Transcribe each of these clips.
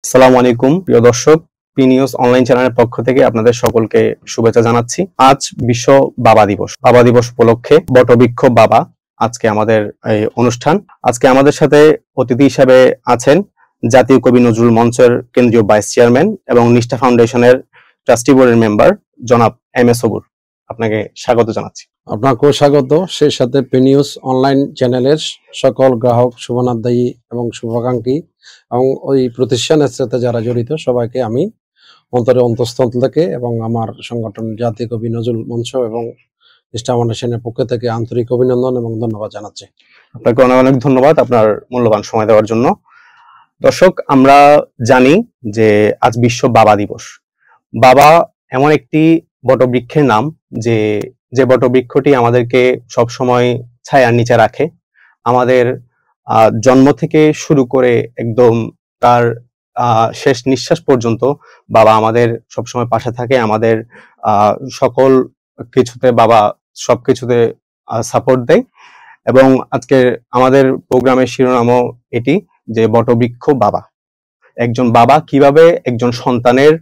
আসসালামু আলাইকুম প্রিয় দর্শক, পি নিউজ অনলাইন চ্যানেলের পক্ষ থেকে আপনাদের সকলকে শুভেচ্ছা জানাচ্ছি। আজ বিশ্ব বাবা দিবস। বাবা দিবস উপলক্ষে বটবৃক্ষ বাবা আজকে আমাদের এই অনুষ্ঠান। আজকে আমাদের সাথে অতিথি হিসেবে আছেন জাতীয় কবি নজরুল মঞ্চের কেন্দ্রীয় ভাইস চেয়ারম্যান এবং নিষ্ঠা ফাউন্ডেশনের ট্রাস্টি বোর্ডের মেম্বার জনাব এম এ সবুর। আপনাকে স্বাগত জানাচ্ছি। আপনাকেও স্বাগত, সেই সাথে পি নিউজ অনলাইন চ্যানেলের সকল গ্রাহক, শুভনাধ্যায়ী এবং শুভাকাঙ্ক্ষী এবং ওই প্রতিষ্ঠানের সাথে যারা জড়িত সবাইকে আমি অন্তরে অন্তঃস্থল থেকে এবং আমার সংগঠন জাতীয় কবি নজরুল মঞ্চ এবং নিষ্ঠা ফাউন্ডেশনের পক্ষ থেকে আন্তরিক অভিনন্দন এবং ধন্যবাদ জানাচ্ছি। আপনাকে অনেক অনেক ধন্যবাদ আপনার মূল্যবান সময় দেওয়ার জন্য। দর্শক, আমরা জানি যে আজ বিশ্ব বাবা দিবস। বাবা এমন একটি বটবৃক্ষের নাম যে যে বটবৃক্ষটি আমাদেরকে সব সময় ছায়ার নিচে রাখে। আমাদের জন্ম থেকে শুরু করে একদম তার শেষ নিঃশ্বাস পর্যন্ত বাবা আমাদের সবসময় পাশে থাকে। আমাদের সকল কিছুতে বাবা সবকিছুতে সাপোর্ট দেয়। এবং আজকে আমাদের প্রোগ্রামের শিরোনামও এটি যে বটবৃক্ষ বাবা। একজন বাবা কিভাবে একজন সন্তানের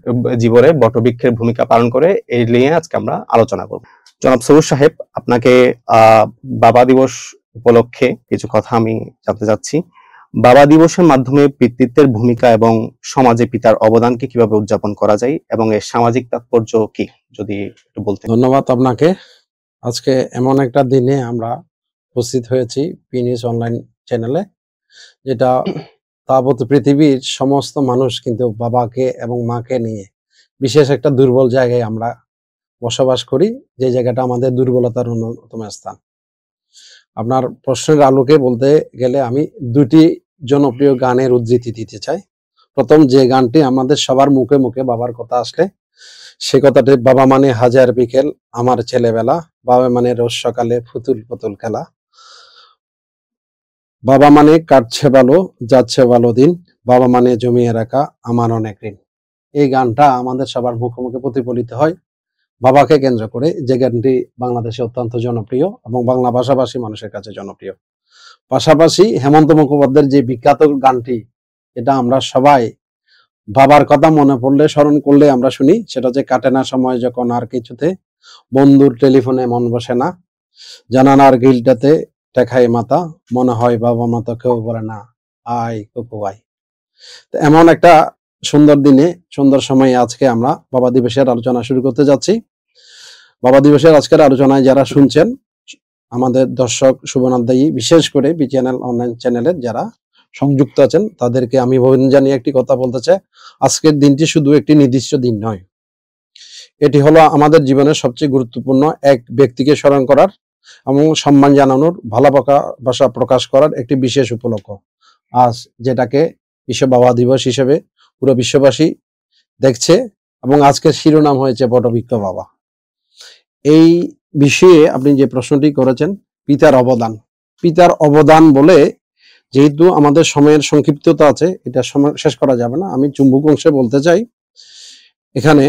জীবনে বটবৃক্ষের ভূমিকা পালন করে, এই নিয়ে আজকে আমরা আলোচনা করব। জনাব সবুর সাহেব, আপনাকে বাবা দিবস উপলক্ষে কিছু কথা আমি জানতে চাচ্ছি। বাবা দিবসের মাধ্যমে পিতৃত্বের ভূমিকা এবং সমাজে পিতার অবদানকে কিভাবে উদযাপন করা যায় এবং এর সামাজিক তাৎপর্য কি, যদি একটু বলতেন। ধন্যবাদ আপনাকে। আজকে এমন একটা দিনে আমরা উপস্থিত হয়েছি পি নিউজ অনলাইন চ্যানেলে, যেটা তাবৎ পৃথিবীর সমস্ত মানুষ কিন্তু বাবাকে এবং মাকে নিয়ে বিশেষ একটা দুর্বল জায়গায় আমরা বসবাস করি, যে জায়গাটা আমাদের দুর্বলতার অন্যতম স্থান। আপনার প্রশ্নের আলোকে বলতে গেলে আমি দুটি জনপ্রিয় গানের উদ্ধৃতি দিতে চাই। প্রথম যে গানটি আমাদের সবার মুখে মুখে বাবার কথা আসলে সে কথাটি, বাবা মানে হাজার বিকেল আমার ছেলেবেলা, বাবা মানে রোজ সকালে ফুতুল পুতুল খেলা, বাবা মানে কাটছে ভালো যাচ্ছে ভালো দিন, বাবা মানে জমিয়ে রাখা আমার অনেক ঋণ। এই গানটা আমাদের সবার মুখে মুখে প্রতিফলিত হয় বাবাকে কেন্দ্র করে, যে গানটি বাংলাদেশে অত্যন্ত জনপ্রিয় এবং বাংলা ভাষাভাষী মানুষের কাছে জনপ্রিয়। পাশাপাশি হেমন্ত মুখোপাধ্যায়ের যে বিখ্যাত গানটি, এটা আমরা সবাই বাবার কথা মনে পড়লে, স্মরণ করলে আমরা শুনি, সেটা যে কাটে না সময় যখন আর কিছুতে, বন্ধুর টেলিফোনে মন বসে না, জানানার গিলটাতে টেকাই মাথা, মনে হয় বাবা মা তো কেউ বলে না, আয় কুকু আয়। এমন একটা সুন্দর দিনে, সুন্দর সময়ে আজকে আমরা বাবা দিবসের আলোচনা শুরু করতে যাচ্ছি। বাবা দিবসের আজকের আলোচনায় যারা শুনছেন, আমাদের দর্শক শুভনাধ্যায়ী, বিশেষ করে বি চ্যানেল অনলাইন চ্যানেলের যারা সংযুক্ত আছেন, তাদেরকে আমি অভিনন্দন জানিয়ে একটি কথা বলতে চাই। আজকের দিনটি শুধু একটি নির্দিষ্ট দিন নয়, এটি হলো আমাদের জীবনের সবচেয়ে গুরুত্বপূর্ণ এক ব্যক্তিকে স্মরণ করার এবং সম্মান জানানোর, ভালোবাসা প্রকাশ করার একটি বিশেষ উপলক্ষ। আজ যেটাকে বিশ্ব বাবা দিবস হিসেবে পুরো বিশ্ববাসী দেখছে, এবং আজকের শিরোনাম হয়েছে বটবৃক্ষ বাবা। এই বিষয়ে আপনি যে প্রশ্নটি করেছেন, পিতার অবদান। পিতার অবদান বলে, যেহেতু আমাদের সময়ের সংক্ষিপ্ততা আছে, এটা সময় শেষ করা যাবে না, আমি চুম্বক অংশে বলতে চাই। এখানে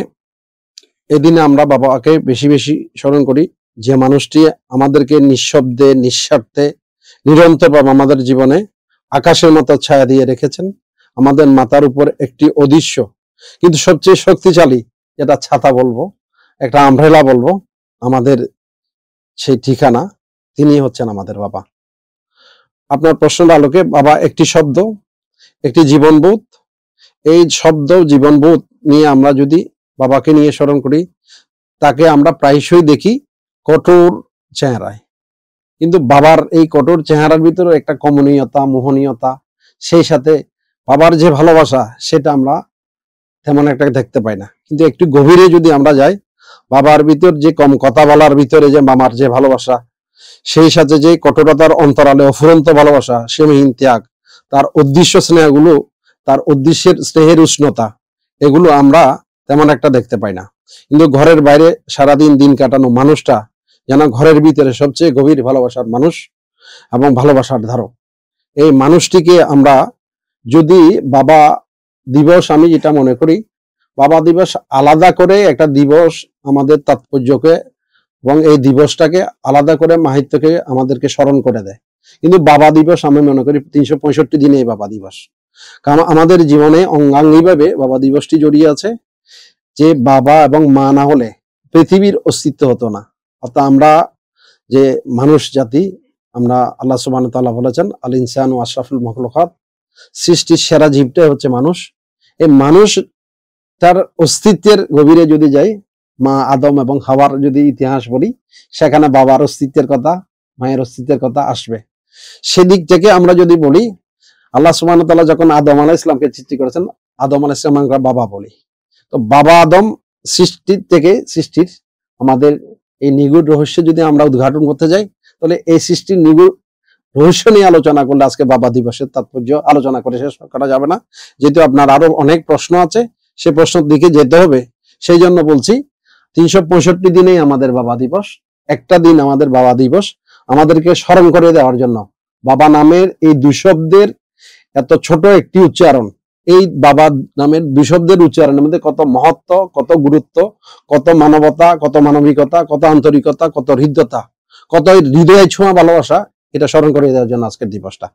এদিনে আমরা বাবাকে বেশি বেশি স্মরণ করি, যে মানুষটি আমাদেরকে নিঃশব্দে নিঃস্বার্থে নিরন্তরভাবে আমাদের জীবনে আকাশের মতো ছায়া দিয়ে রেখেছেন। আমাদের মাথার উপর একটি অদৃশ্য কিন্তু সবচেয়ে শক্তিশালী, যেটা ছাতা বলবো, একটা আমব্রেলা বলবো, আমাদের সেই ঠিকানা, তিনি হচ্ছেন আমাদের বাবা। আপনার প্রশ্নের আলোকে, বাবা একটি শব্দ, একটি জীবনবোধ। এই শব্দ জীবনবোধ নিয়ে আমরা যদি বাবাকে নিয়ে স্মরণ করি, তাকে আমরা প্রায়শই দেখি কঠোর চেহারায়, কিন্তু বাবার এই কঠোর চেহারার ভিতরে একটা কমনীয়তা, মোহনীয়তা, সেই সাথে বাবার যে ভালোবাসা, সেটা আমরা তেমন একটা দেখতে পাই না। কিন্তু একটু গভীরে যদি আমরা যাই, বাবার ভিতর যে কম কথা বলার ভিতরে যে মামার যে ভালোবাসা, সেই সাথে যে কঠোরতার অন্তরালে অফুরন্ত ভালোবাসা, সীমাহীন ত্যাগ, তার উদ্দেশ্য স্নেহগুলো, তার উদ্দেশ্যের স্নেহের উষ্ণতা, এগুলো আমরা তেমন একটা দেখতে পাই না। কিন্তু ঘরের বাইরে সারাদিন দিন কাটানো মানুষটা যেন ঘরের ভিতরে সবচেয়ে গভীর ভালোবাসার মানুষ এবং ভালোবাসার ধারক। এই মানুষটিকে আমরা যদি বাবা দিবস, আমি যেটা মনে করি, বাবা দিবস আলাদা করে একটা দিবস আমাদের তাৎপর্যকে এবং এই দিবসটাকে আলাদা করে মাহাত্ম্যকে আমাদেরকে স্মরণ করে দেয়। কিন্তু বাবা দিবস আমি মনে করি 365 দিনে বাবা দিবস। কারণ আমাদের জীবনে অঙ্গাঙ্গিভাবে বাবা দিবসটি জড়িয়ে আছে। যে বাবা এবং মা না হলে পৃথিবীর অস্তিত্ব হতো না। অর্থাৎ আমরা যে মানুষ জাতি, আমরা আল্লাহ সুবহানাহু ওয়া তাআলা বলেছেন আল ইনসানু আশরাফুল মাখলুকাত, সৃষ্টির সেরা জীবটাই হচ্ছে মানুষ। এই মানুষ তার অস্তিত্বের গভীরে যদি যাই, মা আদম এবং হাওয়ার যদি ইতিহাস বলি, সেখানে বাবার অস্তিত্বের কথা, মায়ের অস্তিত্বের কথা আসবে। সেদিক থেকে আমরা যদি বলি, আল্লাহ সুবহানাহু ওয়া তাআলা যখন আদম আলাইহিস সালামকে সৃষ্টি করেছেন, আদম আলাইহিস সালাম আমরা বাবা বলি। তো বাবা আদম সৃষ্টির থেকে সৃষ্টির আমাদের এই নিগূঢ় রহস্য যদি আমরা উদ্ঘাটন করতে যাই, তাহলে এই সৃষ্টির নিগূঢ় রহস্য নিয়ে আলোচনা করলে আজকে বাবা দিবসের তাৎপর্য আলোচনা করে শেষ করা যাবে না। যেহেতু আপনার আরো অনেক প্রশ্ন আছে, সে প্রশ্নের দিকে যেতে হবে। সেই জন্য বলছি 365 দিনেই আমাদের বাবা দিবস। একটা দিন আমাদের বাবা দিবস আমাদেরকে স্মরণ করে দেওয়ার জন্য। বাবা নামের এই দুই শব্দের এত ছোট একটি উচ্চারণ, এই বাবা নামের দুই শব্দের উচ্চারণের মধ্যে কত মহত্ব, কত গুরুত্ব, কত মানবতা, কত মানবিকতা, কত আন্তরিকতা, কত হৃদ্যতা, কত হৃদয় ছোঁয়া ভালোবাসা, এটা স্মরণ করে দেওয়ার জন্য আজকের দিবসটা।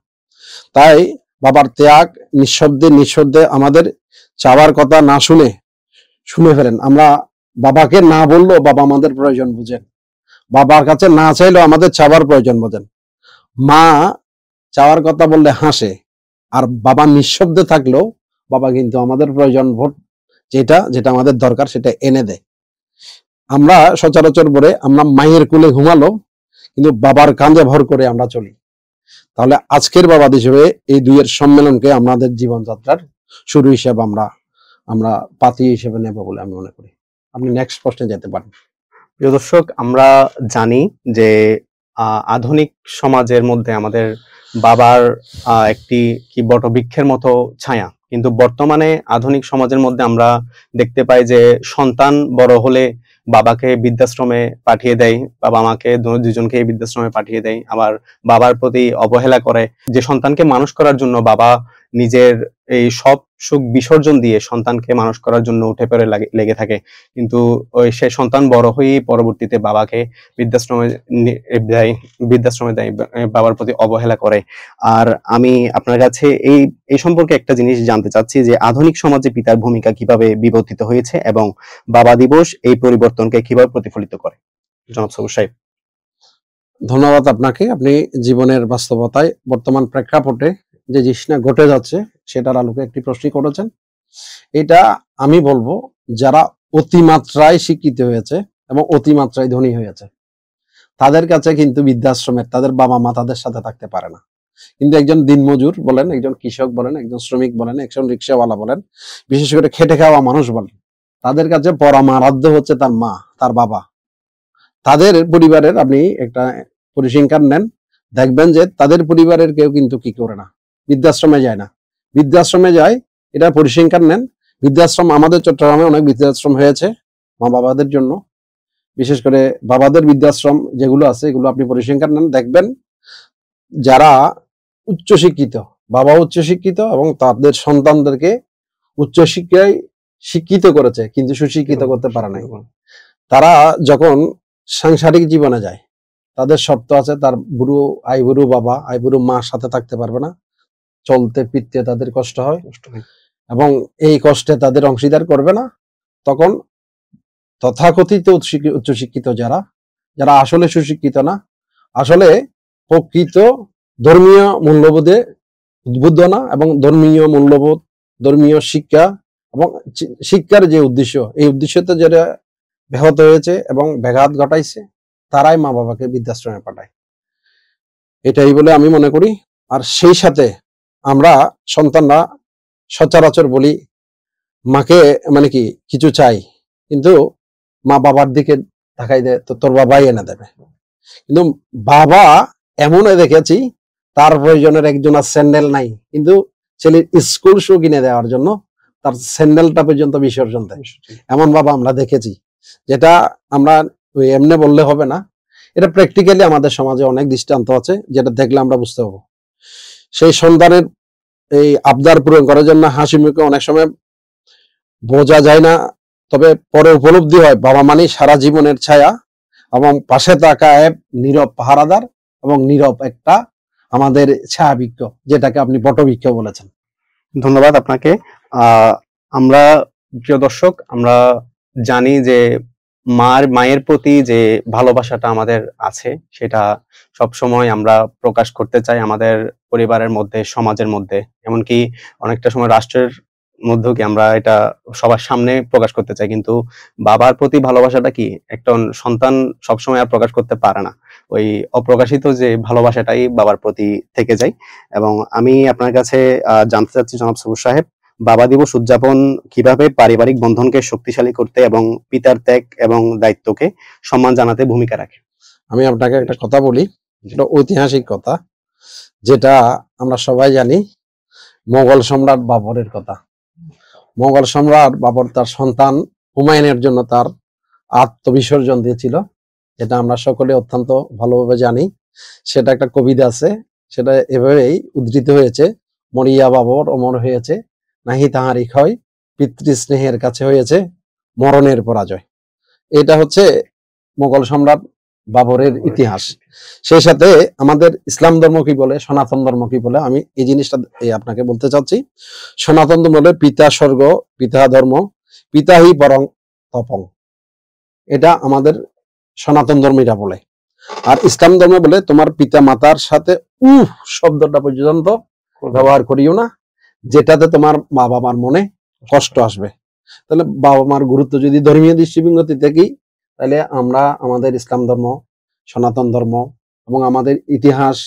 তাই বাবার ত্যাগ নিঃশব্দে আমাদের চাওয়ার কথা না শুনে ফেলেন। আমরা বাবাকে না বললেও বাবা আমাদের প্রয়োজন বুঝেন, বাবার কাছে না চাইলেও আমাদের চাওয়ার প্রয়োজন বোঝেন। মা চাওয়ার কথা বললে হাসে, আর বাবা নিঃশব্দে থাকলেও বাবা কিন্তু আমাদের প্রয়োজন যেটা আমাদের দরকার সেটা এনে দেয়। আমরা সচরাচর বলে আমরা মায়ের কোলে ঘুমালো, কিন্তু বাবার কাঁধে ভর করে আমরা চলি। তাহলে আজকের বাবা হিসেবে এই দুইয়ের সম্মেলনকে আমাদের জীবনযাত্রার শুরু হিসেবে আমরা পাতি হিসেবে নেব বলে আমি মনে করি। আপনি নেক্সট প্রশ্নে যেতে পারেন। প্রিয় দর্শক, আমরা জানি যে আধুনিক সমাজের মধ্যে আমাদের বাবার একটি কি বটবৃক্ষের মতো ছায়া, কিন্তু বর্তমানে আধুনিক সমাজের মধ্যে আমরা দেখতে পাই যে সন্তান বড় হলে বাবাকে বৃদ্ধাশ্রমে পাঠিয়ে দেয়, বাবা মাকে দুজনকে বৃদ্ধাশ্রমে পাঠিয়ে দেয়, আবার বাবার প্রতি অবহেলা করে। যে সন্তানকে মানুষ করার জন্য বাবা নিজের এই সব সুখ বিসর্জন দিয়ে সন্তানকে মানুষ করার জন্য উঠে পড়ে লেগে থাকে, কিন্তু ওই সে সন্তান বড় হয়ে পরবর্তীতে বাবাকে বৃদ্ধাশ্রমে দেয়, বাবার প্রতি অবহেলা করে। আর আমি আপনার কাছে এই সম্পর্কে একটা জিনিস জানতে চাচ্ছি যে আধুনিক সমাজে পিতার ভূমিকা কিভাবে বিবর্তিত হয়েছে এবং বাবা দিবস এই পরিবর্তনকে কিভাবে প্রতিফলিত করে। জনাব সবুজ সাহেব। ধন্যবাদ আপনাকে। আপনি জীবনের বাস্তবতায় বর্তমান প্রেক্ষাপটে যে জিনিসটা ঘটে যাচ্ছে সেটার আলোকে একটি প্রশ্ন করেছেন। এটা আমি বলবো যারা অতিমাত্রায় শিক্ষিত হয়েছে এবং অতিমাত্রায় ধনী হয়েছে তাদের কাছে কিন্তু বৃদ্ধাশ্রমের তাদের বাবা মা তাদের সাথে থাকতে পারে না। কিন্তু একজন দিনমজুর বলেন, একজন কৃষক বলেন, একজন শ্রমিক বলেন, একজন রিক্সাওয়ালা বলেন, বিশেষ করে খেটে খাওয়া মানুষ বলেন, তাদের কাছে পরমারাধ্য হচ্ছে তার মা, তার বাবা। তাদের পরিবারের আপনি একটা পরিসংখ্যান নেন, দেখবেন যে তাদের পরিবারের কেউ কিন্তু কি করে না, বৃদ্ধাশ্রমে যায় না। বৃদ্ধাশ্রমে যায়, এটা পরিসংখ্যান নেন। বৃদ্ধাশ্রম আমাদের চট্টগ্রামে অনেক বৃদ্ধাশ্রম হয়েছে মা বাবাদের জন্য, বিশেষ করে বাবাদের বৃদ্ধাশ্রম যেগুলো আছে এগুলো আপনি পরিসংখ্যান নেন, দেখবেন যারা উচ্চশিক্ষিত, বাবা উচ্চশিক্ষিত এবং তাদের সন্তানদেরকে উচ্চশিক্ষায় শিক্ষিত করেছে কিন্তু সুশিক্ষিত করতে পারে নাই। তারা যখন সাংসারিক জীবনে যায় তাদের শর্ত আছে, তার আইবুড়ো বাবা আইবুড়ো মার সাথে থাকতে পারবে না, চলতে ফিরতে তাদের কষ্ট হয় এবং এই কষ্টে তাদের অংশীদার করবে না। তখন তথাকথিত উচ্চশিক্ষিত যারা আসলে সুশিক্ষিত না, আসলে প্রকৃত ধর্মীয় মূল্যবোধে উদ্বুদ্ধ না এবং ধর্মীয় মূল্যবোধ, ধর্মীয় শিক্ষা এবং শিক্ষার যে উদ্দেশ্য, এই উদ্দেশ্যতে যেটা ব্যাহত হয়েছে এবং ব্যাঘাত ঘটাইছে, তারাই মা বাবাকে বৃদ্ধাশ্রমে পাঠায়, এটাই বলে আমি মনে করি। আর সেই সাথে আমরা সন্তানরা সচরাচর বলি মাকে মানে কি কিছু চাই, কিন্তু মা বাবার দিকে তাকাই দেয় তো তোর বাবাই এনে দেবে। কিন্তু বাবা এমন দেখেছি তার প্রয়োজনের একজন আর স্যান্ডেল নাই, কিন্তু ছেলের স্কুল শু কিনে দেওয়ার জন্য তার স্যান্ডেলটা পর্যন্ত বিসর্জন দেয়। এমন বাবা আমরা দেখেছি, যেটা আমরা এমনি বললে হবে না, এটা প্র্যাকটিক্যালি আমাদের সমাজে অনেক দৃষ্টান্ত আছে, যেটা দেখলে আমরা বুঝতে পারবো। সেই সন্তানের এই আবদার পূরণ করার জন্য হাসি মুখে অনেক সময় বোঝা যায় না, তবে পরে উপলব্ধি হয় বাবা মানে সারা জীবনের ছায়া এবং পাশে থাকা এক নীরব পাহারাদার এবং নীরব একটা আমাদের ছায়াবৃক্ষ, যেটাকে আপনি বটবৃক্ষ বলেছেন। ধন্যবাদ আপনাকে। আমরা প্রিয় দর্শক, আমরা জানি যে মায়ের প্রতি যে ভালোবাসাটা আমাদের আছে, সেটা সবসময় আমরা প্রকাশ করতে চাই আমাদের পরিবারের মধ্যে, সমাজের মধ্যে, এমনকি অনেকটা সময় রাষ্ট্রের মধ্যেও কি আমরা এটা সবার সামনে প্রকাশ করতে চাই। কিন্তু বাবার প্রতি ভালোবাসাটা কি একটা সন্তান সবসময় আর প্রকাশ করতে পারে না। ওই অপ্রকাশিত যে ভালোবাসাটাই বাবার প্রতি থেকে যায়। এবং আমি আপনার কাছে জানতে চাচ্ছি জনাব সবুজ সাহেব, বাবা দিবস উদযাপন কিভাবে পারিবারিক বন্ধনকে শক্তিশালী করতে এবং পিতার ত্যাগ এবং দায়িত্বকে সম্মান জানাতে ভূমিকা রাখে? আমি আপনাকে একটা কথা বলি, এটা ঐতিহাসিক কথা, যেটা আমরা সবাই জানি, মোগল সম্রাট বাবরের কথা। মোগল সম্রাট বাবর তার সন্তান হুমায়ুনের জন্য তার আত্মবিসর্জন দিয়েছিল, যেটা আমরা সকলে অত্যন্ত ভালোভাবে জানি। সেটা একটা কবিতা আছে, সেটা এভাবেই উদ্ধৃত হয়েছে: মরিয়া বাবর অমর হয়েছে, নাহি তাহারি ক্ষয়, পিতৃস্নেহের কাছে হয়েছে মরণের পরাজয়। এটা হচ্ছে মোগল সম্রাট বাবরের ইতিহাস। সেই সাথে আমাদের ইসলাম ধর্ম কি বলে, সনাতন ধর্ম কি বলে, আমি এই জিনিসটা আপনাকে বলতে চাচ্ছি। সনাতন ধর্ম বলে পিতা স্বর্গ, পিতা ধর্ম, পিতাহি পরং তপং। এটা আমাদের সনাতন ধর্মীরা বলে। আর ইসলাম ধর্ম বলে তোমার পিতা মাতার সাথে শব্দটা পর্যন্ত ব্যবহার করিও না, যেটাতে তোমার বাবা মার মনে কষ্ট আসবে। তাহলে বাবা মার গুরুত্ব যদি ধর্মীয় দৃষ্টিভঙ্গি থেকেই, তাহলে আমরা আমাদের ইসলাম ধর্ম, সনাতন ধর্ম এবং আমাদের ইতিহাস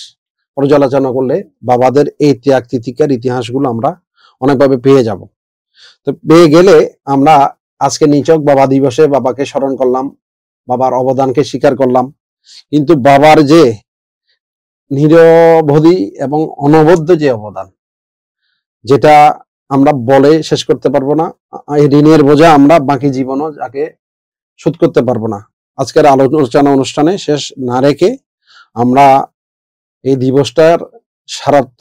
পর্যালোচনা করলে বাবাদের এই ত্যাগ তিতিকার ইতিহাসগুলো আমরা অনেকভাবে পেয়ে যাব। তো পেয়ে গেলে আমরা আজকে নিচক বাবা দিবসে বাবাকে স্মরণ করলাম, বাবার অবদানকে স্বীকার করলাম, কিন্তু বাবার যে নিরবধি এবং অনবদ্য যে অবদান, যেটা আমরা বলে শেষ করতে পারবো না, এই ঋণের বোঝা আমরা বাকি জীবনও যাকে শোধ করতে পারবো না। আজকের আলোচনা অনুষ্ঠানে শেষ না রেখে আমরা এই দিবসটার সারার্থ,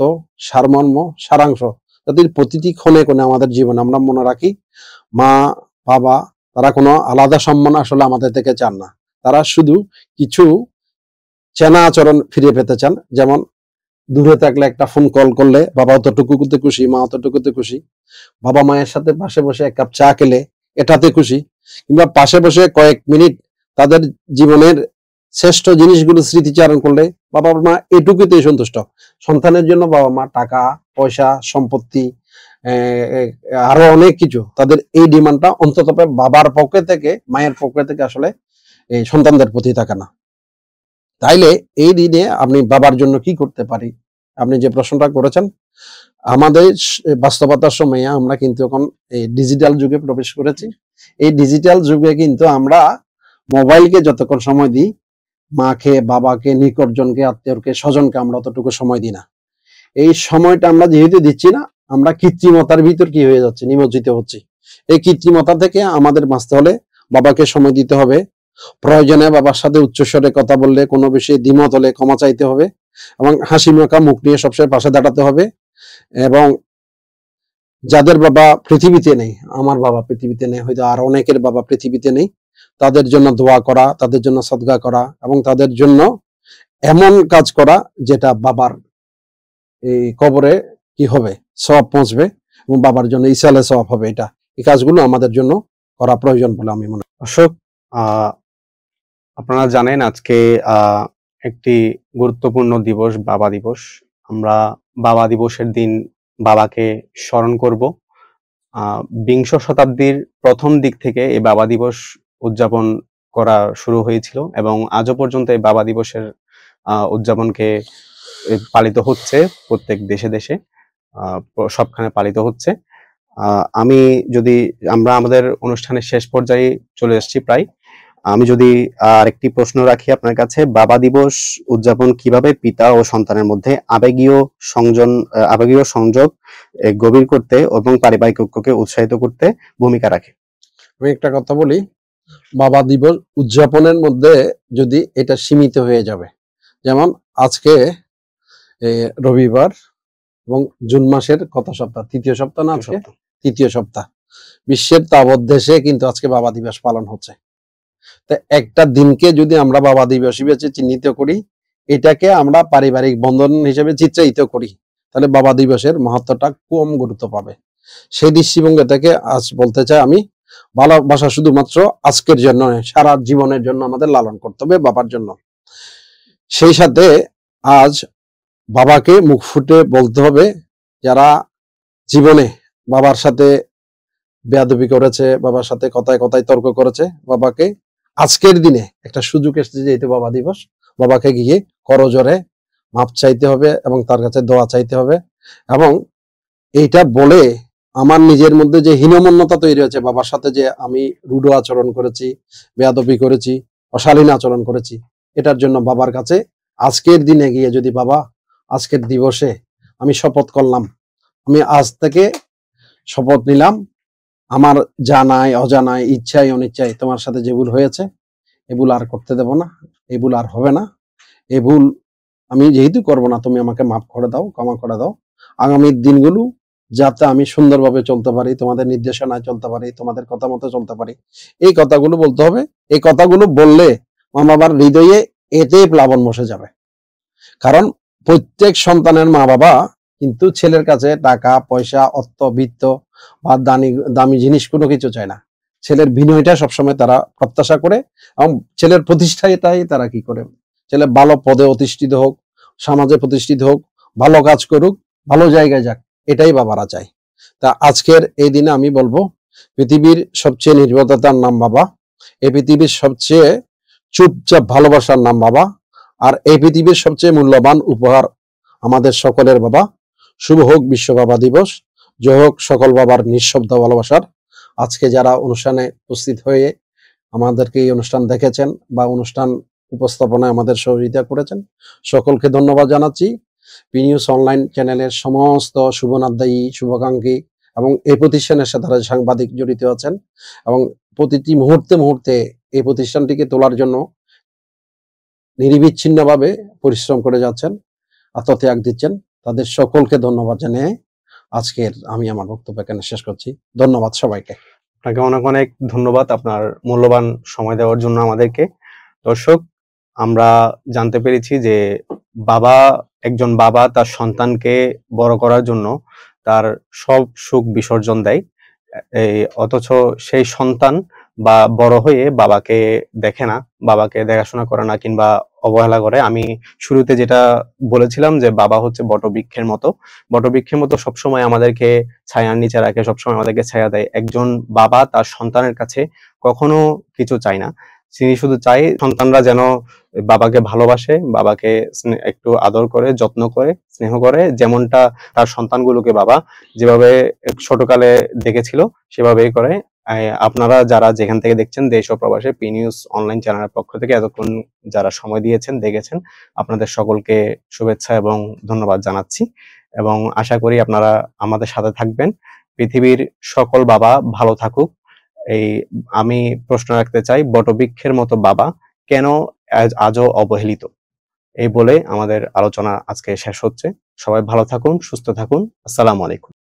সারমর্ম, সারাংশ তাদের প্রতিটি ক্ষণে ক্ষণে আমাদের জীবনে আমরা মনে রাখি। মা বাবা তারা কোনো আলাদা সম্মান আসলে আমাদের থেকে চান না, তারা শুধু কিছু চেনা আচরণ ফিরে পেতে চান। যেমন দূরে থাকলে একটা ফোন কল করলে বাবা অতটুকুতে খুশি, মা অতটুকুতে খুশি। বাবা মায়ের সাথে পাশে বসে এক কাপ চা খেলে এটাতে খুশি, কিংবা পাশে বসে কয়েক মিনিট তাদের জীবনের শ্রেষ্ঠ জিনিসগুলো স্মৃতিচারণ করলে বাবা মা এটুকুতেই সন্তুষ্ট। সন্তানের জন্য বাবা মা টাকা পয়সা সম্পত্তি আরো অনেক কিছু, তাদের এই ডিমান্ডটা অন্তত বাবার পক্ষে থেকে, মায়ের পক্ষে থেকে আসলে এই সন্তানদের প্রতি থাকে না। তাইলে এই দিনে আপনি বাবার জন্য কি করতে পারি, আপনি যে প্রশ্নটা করেছেন, আমাদের বাস্তবতার সময়ে আমরা কিন্তু এখন এই ডিজিটাল যুগে প্রবেশ করেছি। এই ডিজিটাল যুগে কিন্তু আমরা মোবাইলকে যতক্ষণ সময় দিই, মাকে বাবাকে নিকটজনকে আত্মীয়কে স্বজনকে আমরা অতটুকু সময় দিই না। এই সময়টা আমরা যেহেতু দিচ্ছি না, আমরা কৃত্রিমতার ভিতর কি হয়ে যাচ্ছে, নিমজ্জিত হচ্ছি। এই কৃত্রিমতা থেকে আমাদের বাঁচতে হলে বাবাকে সময় দিতে হবে। প্রয়োজনে বাবার সাথে উচ্চস্বরে কথা বললে, কোনো বিষয়ে দ্বিমত হলে ক্ষমা চাইতে হবে এবং হাসি মাখা মুখ নিয়ে সবসময় পাশে দাঁড়াতে হবে। এবং যাদের বাবা পৃথিবীতে নেই, আমার বাবা পৃথিবীতে নেই, হয়তো আর অনেকের বাবা পৃথিবীতে নেই, তাদের জন্য দোয়া করা, তাদের জন্য সদকা করা এবং তাদের জন্য এমন কাজ করা যেটা বাবার এই কবরে কি হবে, সওয়াব পৌঁছবে এবং বাবার জন্য ইসালে সওয়াব হবে। এই কাজগুলো আমাদের জন্য করা প্রয়োজন বলে আমি মনে করি। অশোক, আপনারা জানেন আজকে একটি গুরুত্বপূর্ণ দিবস, বাবা দিবস। আমরা বাবা দিবসের দিন বাবাকে স্মরণ করব। বিংশ শতাব্দীর প্রথম দিক থেকে এই বাবা দিবস উদযাপন করা শুরু হয়েছিল এবং আজও পর্যন্ত এই বাবা দিবসের উদযাপনকে পালিত হচ্ছে প্রত্যেক দেশে দেশে, সবখানে পালিত হচ্ছে। আমরা আমাদের অনুষ্ঠানের শেষ পর্যায়ে চলে এসেছি প্রায়। আমি যদি আরেকটি প্রশ্ন রাখি আপনার কাছে, বাবা দিবস উদযাপন কিভাবে পিতা ও সন্তানের মধ্যে আবেগীয় সংযোগ গভীর করতে এবং পারিবারিক ঐক্যকে উৎসাহিত করতে ভূমিকা রাখে? আমি একটা কথা বলি, বাবা দিবস উদযাপনের মধ্যে যদি এটা সীমিত হয়ে যাবে, যেমন আজকে রবিবার এবং জুন মাসের কত সপ্তাহ, তৃতীয় সপ্তাহ না আজকে, তৃতীয় সপ্তাহ, বিশ্বের তাবৎ দেশে কিন্তু আজকে বাবা দিবস পালন হচ্ছে। তো একটা দিনকে যদি আমরা বাবা দিবস হিসেবে চিহ্নিত করি, এটাকে আমরা পারিবারিক বন্ধন হিসেবে চিত্রায়িত করি, তাহলে বাবা দিবসের মাহাত্ম্যটা কম গুরুত্ব পাবে। সেই দৃষ্টিভঙ্গি থেকে আজ বলতে চাই আমি, ভালোবাসা শুধুমাত্র আজকের জন্য নয়, সারা জীবনের জন্য আমাদের লালন করতে হবে বাবার জন্য। সেই সাথে আজ বাবাকে মুখ ফুটে বলতে হবে, যারা জীবনে বাবার সাথে বেয়াদবি করেছে, বাবার সাথে কথায় কথায় তর্ক করেছে, বাবাকে আজকের দিনে একটা সুযোগ এসেছে, যেহেতু বাবা দিবস, বাবাকে গিয়ে করজোরে মাপ চাইতে হবে এবং তার কাছে দোয়া চাইতে হবে। এবং এইটা বলে আমার নিজের মধ্যে যে হীনমন্যতা তৈরি হয়েছে বাবার সাথে, যে আমি রূঢ় আচরণ করেছি, বেয়াদবি করেছি, অশালীন আচরণ করেছি, এটার জন্য বাবার কাছে আজকের দিনে গিয়ে যদি, বাবা আজকের দিবসে আমি শপথ করলাম, আমি আজ থেকে শপথ নিলাম, আমার জানায় অজানায় ইচ্ছায় অনিচ্ছায় তোমার সাথে যে ভুল হয়েছে, এ ভুল আর করতে দেব না, এ ভুল আর হবে না, এ ভুল আমি যেহেতু করবো না, তুমি আমাকে মাফ করে দাও, ক্ষমা করে দাও। আগামীর দিনগুলো যাতে আমি সুন্দরভাবে চলতে পারি, তোমাদের নির্দেশনায় চলতে পারি, তোমাদের কথা মতো চলতে পারি, এই কথাগুলো বলতে হবে। এই কথাগুলো বললে মা বাবার হৃদয়ে এতে প্লাবন বসে যাবে। কারণ প্রত্যেক সন্তানের মা বাবা কিন্তু ছেলের কাছে টাকা পয়সা, অর্থ বিত্ত বা দামি জিনিস কোনো কিছু চায় না। ছেলের বিনয়টা সবসময় তারা প্রত্যাশা করে, এবং ছেলের প্রতিষ্ঠাটাই তারা কি করে, ছেলে ভালো পদে অধিষ্ঠিত হোক, সমাজে প্রতিষ্ঠিত হোক, ভালো কাজ করুক, ভালো জায়গায় যাক, এটাই বাবারা চায়। তা আজকের এই দিনে আমি বলবো, পৃথিবীর সবচেয়ে নির্ভরতার নাম বাবা, এই পৃথিবীর সবচেয়ে চুপচাপ ভালোবাসার নাম বাবা, আর এই পৃথিবীর সবচেয়ে মূল্যবান উপহার আমাদের সকলের বাবা। শুভ হোক বিশ্ব বাবা দিবস, জয় হোক সকল বাবার নিঃশব্দ ভালোবাসার। আজকে যারা অনুষ্ঠানে উপস্থিত হয়ে আমাদেরকে এই অনুষ্ঠান দেখেছেন বা অনুষ্ঠান উপস্থাপনায় আমাদের সহযোগিতা করেছেন, সকলকে ধন্যবাদ জানাচ্ছি। পি নিউজ অনলাইন চ্যানেলের সমস্ত শুভনাধ্যায়ী, শুভাকাঙ্ক্ষী এবং এই প্রতিষ্ঠানের সাথে যারা সাংবাদিক জড়িত আছেন এবং প্রতিটি মুহূর্তে মুহূর্তে এই প্রতিষ্ঠানটিকে তোলার জন্য নিরবিচ্ছিন্নভাবে পরিশ্রম করে যাচ্ছেন, আত্মত্যাগ দিচ্ছেন, তাদের সকলকে ধন্যবাদ জানিয়ে আজকের আমি আমার বক্তব্য এখানে শেষ করছি। ধন্যবাদ সবাইকে। আপনাকে অনেক অনেক ধন্যবাদ আপনার মূল্যবান সময় দেওয়ার জন্য আমাদেরকে। দর্শক, আমরা জানতে পেরেছি যে একজন বাবা তার সন্তানকে বড় করার জন্য তার সব সুখ বিসর্জন দেয়, অথচ সেই সন্তান বা বড় হয়ে বাবাকে দেখে না, বাবাকে দেখাশোনা করে না কিংবা অবহেলা করে। আমি শুরুতে যেটা বলেছিলাম যে বাবা হচ্ছে বটবৃক্ষের মতো সবসময় আমাদেরকে ছায়ার নিচে রাখে, সবসময় আমাদেরকে ছায়া দেয়। একজন বাবা তার সন্তানের কাছে কখনো কিছু চায় না, তিনি শুধু চায় সন্তানরা যেন বাবাকে ভালোবাসে, বাবাকে একটু আদর করে, যত্ন করে, স্নেহ করে, যেমনটা তার সন্তানগুলোকে বাবা যেভাবে ছোটকালে দেখেছিল সেভাবেই করে। আপনারা যারা যেখান থেকে দেখছেন, দেশ ও প্রবাসে, পি নিউজ অনলাইন চ্যানেলের পক্ষ থেকে এতক্ষণ যারা সময় দিয়েছেন, দেখেছেন, আপনাদের সকলকে শুভেচ্ছা এবং ধন্যবাদ জানাচ্ছি এবং আশা করি আপনারা আমাদের সাথে থাকবেন। পৃথিবীর সকল বাবা ভালো থাকুক। আমি প্রশ্ন রাখতে চাই, বটবৃক্ষের মতো বাবা কেন আজও অবহেলিত? এই বলে আমাদের আলোচনা আজকে শেষ হচ্ছে। সবাই ভালো থাকুন, সুস্থ থাকুন। আসসালামু আলাইকুম।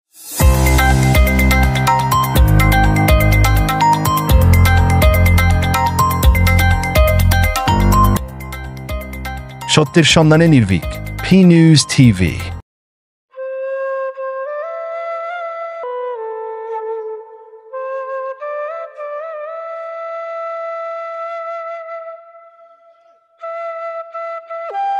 সত্যের সন্ধানে নির্ভীক, পি নিউজ টিভি।